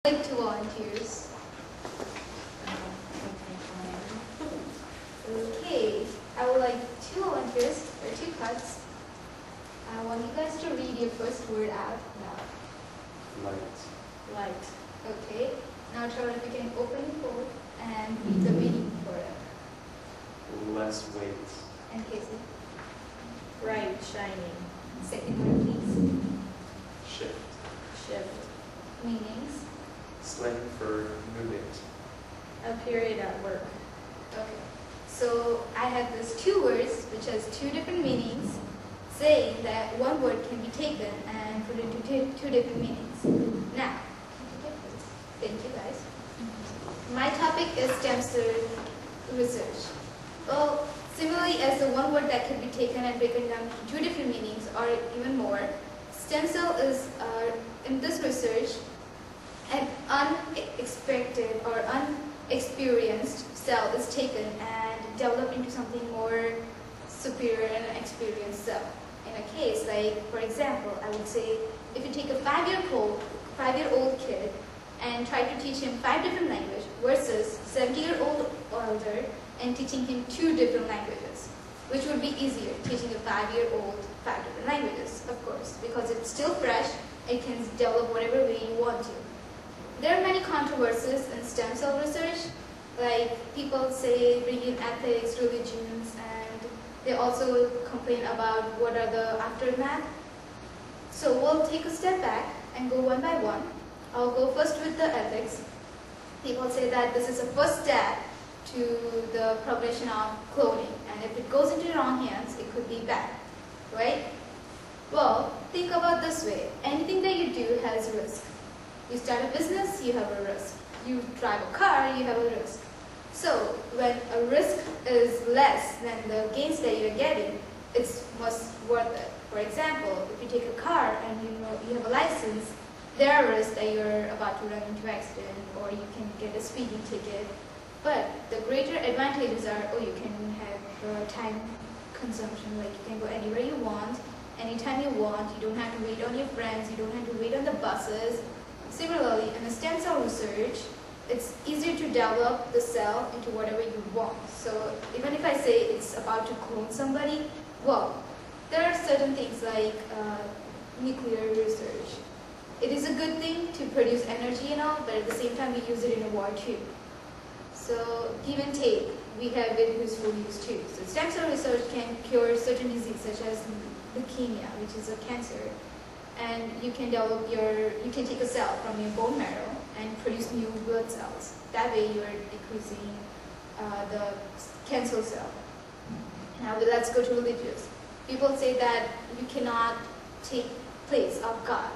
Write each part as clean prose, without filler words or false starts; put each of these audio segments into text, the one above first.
Like to volunteers. Okay, I would like 2 volunteers for 2 cuts. I want you guys to read your first word out loud. Light. Light. Okay, now Charlotte, if you can open the book and read the meaning for it. Less weight. And Casey, Bright, shining. second word please. Shift. Shift. Meanings. Slang for movement. A period at work. Okay, so I have these 2 words which has 2 different meanings, saying that one word can be taken and put into 2 different meanings. Now, thank you guys. My topic is stem cell research. Well, similarly as the one word that can be taken and broken down into 2 different meanings or even more, stem cell is, in this research, an unexpected or unexperienced cell is taken and developed into something more superior and an experienced cell. In a case like, for example, I would say if you take a 5-year-old kid and try to teach him 5 different languages versus 70-year-old older and teaching him 2 different languages, which would be easier, teaching a 5-year-old 5 different languages, of course, because it's still fresh, it can develop whatever way you want to. There are many controversies in stem cell research, like people say bring in ethics, religions, and they also complain about what are the aftermath. So we'll take a step back and go one by one. I'll go first with the ethics. People say that this is a first step to the progression of cloning, and if it goes into the wrong hands, it could be bad, right? Well, think about this way. Anything that you do has risk. You start a business, you have a risk. You drive a car, you have a risk. So when a risk is less than the gains that you're getting, it's most worth it. For example, if you take a car and you have a license, there are risks that you're about to run into an accident or you can get a speeding ticket. But the greater advantages are, you can have time consumption, like you can go anywhere you want, anytime you want, you don't have to wait on your friends, you don't have to wait on the buses. Similarly, in the stem cell research, it's easier to develop the cell into whatever you want. So even if I say it's about to clone somebody, well, there are certain things like nuclear research. It is a good thing to produce energy and all, but at the same time we use it in a war too. So give and take, we have very useful use too. So stem cell research can cure certain diseases such as leukemia, which is a cancer. And you can take a cell from your bone marrow and produce new blood cells. That way you are decreasing the cancer cell. Now let's go to religious. People say that you cannot take place of God.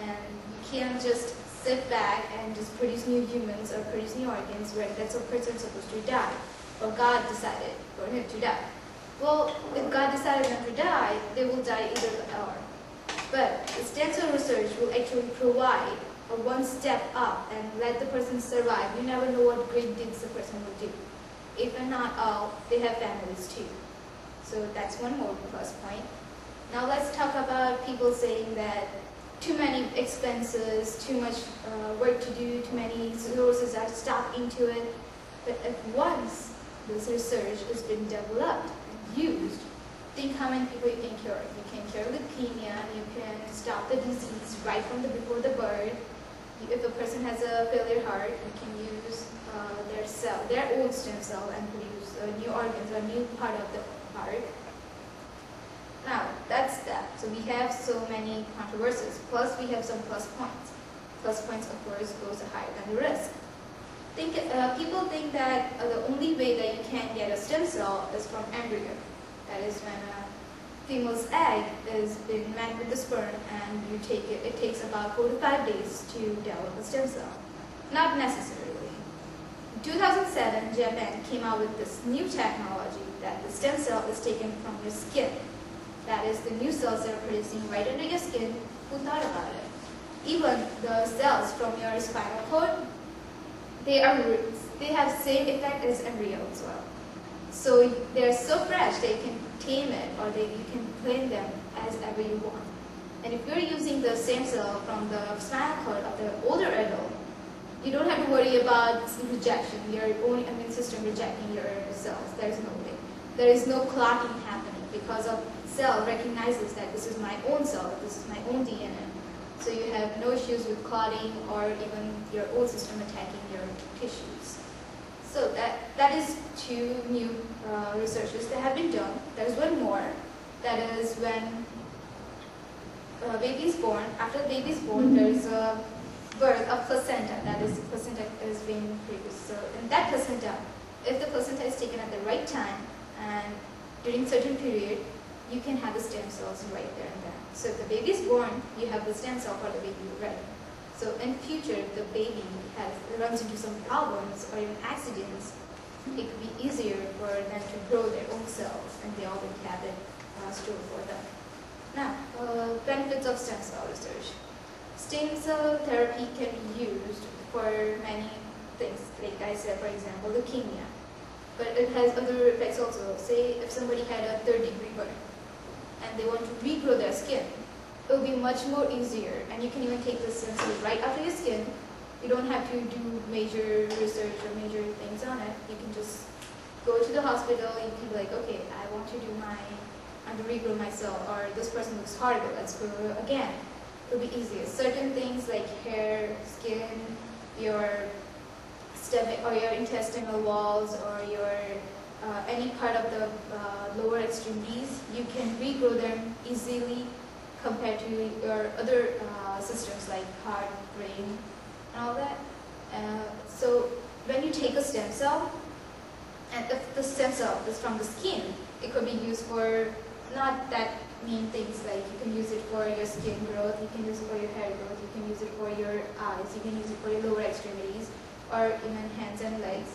And you can't just sit back and just produce new humans or produce new organs where that's a person supposed to die. But God decided for him to die. Well, if God decided not to die, they will die either or. But the stem cell research will actually provide a one step up and let the person survive. You never know what great deeds the person will do. If and not all, they have families too. So that's one more plus point. Now let's talk about people saying that too many expenses, too much work to do, too many resources are stuck into it. But if once this research has been developed and used, think how many people you can cure. You can cure leukemia, you can stop the disease right from before the birth. If a person has a failure heart, you can use their old stem cell and produce new organs or new part of the heart. Now, that's that. So we have so many controversies, plus we have some plus points. Plus points, of course, goes higher than the risk. People think that the only way that you can get a stem cell is from embryo. That is when a female's egg is been met with the sperm and you take it. It takes about 4 to 5 days to develop a stem cell. Not necessarily. In 2007, Japan came out with this new technology that the stem cell is taken from your skin. That is, the new cells that are producing right under your skin. Who thought about it? Even the cells from your spinal cord, they have the same effect as embryo as well. So they're so fresh that you can tame it or you can clone them as ever you want. And if you're using the stem cell from the spinal cord of the older adult, You don't have to worry about rejection, your own immune system rejecting your cells. There is no way. There is no clotting happening because of cell recognizes that this is my own cell, this is my own DNA. So you have no issues with clotting or even your own system attacking your tissues. So that is two new researches that have been done. There's one more. That is when a baby is born. After the baby is born, there is a birth of placenta. That is, placenta is being produced. So in that placenta, if the placenta is taken at the right time and during certain period, you can have the stem cells right there and then. So if the baby is born, you have the stem cell for the baby ready. So in future, if the baby runs into some problems or even accidents, it could be easier for them to grow their own cells and they already have it stored for them. Now, benefits of stem cell research. Stem cell therapy can be used for many things, like I said, for example, leukemia. But it has other effects also. Say if somebody had a third-degree burn and they want to regrow their skin, it will be much more easier, and you can even take the stem cell right after your skin. You don't have to do major research or major things on it. You can just go to the hospital, you can be like, okay, I want to regrow myself, or this person looks horrible, let's grow again. It will be easier. Certain things like hair, skin, your stomach or your intestinal walls or your any part of the lower extremities, you can regrow them easily compared to your other systems like heart, brain, and all that. So when you take a stem cell, and if the stem cell is from the skin, it could be used for not that mean things, like you can use it for your skin growth, you can use it for your hair growth, you can use it for your eyes, you can use it for your lower extremities, or even hands and legs.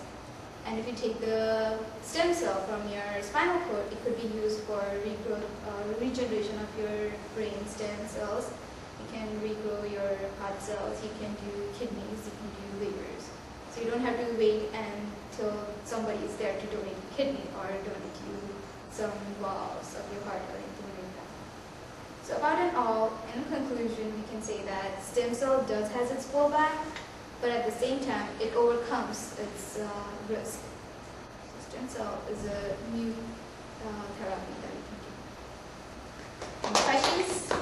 And if you take the stem cell from your spinal cord, it could be used for regrowth, regeneration of your brain stem cells. You can regrow your heart cells, you can do kidneys, you can do livers. So you don't have to wait until somebody is there to donate a kidney or donate you some valves of your heart or anything like that. So about it all, in conclusion, we can say that stem cell does has its fallback, but at the same time, it overcomes its risk. So stem cell is a new therapy that we can do. Any questions?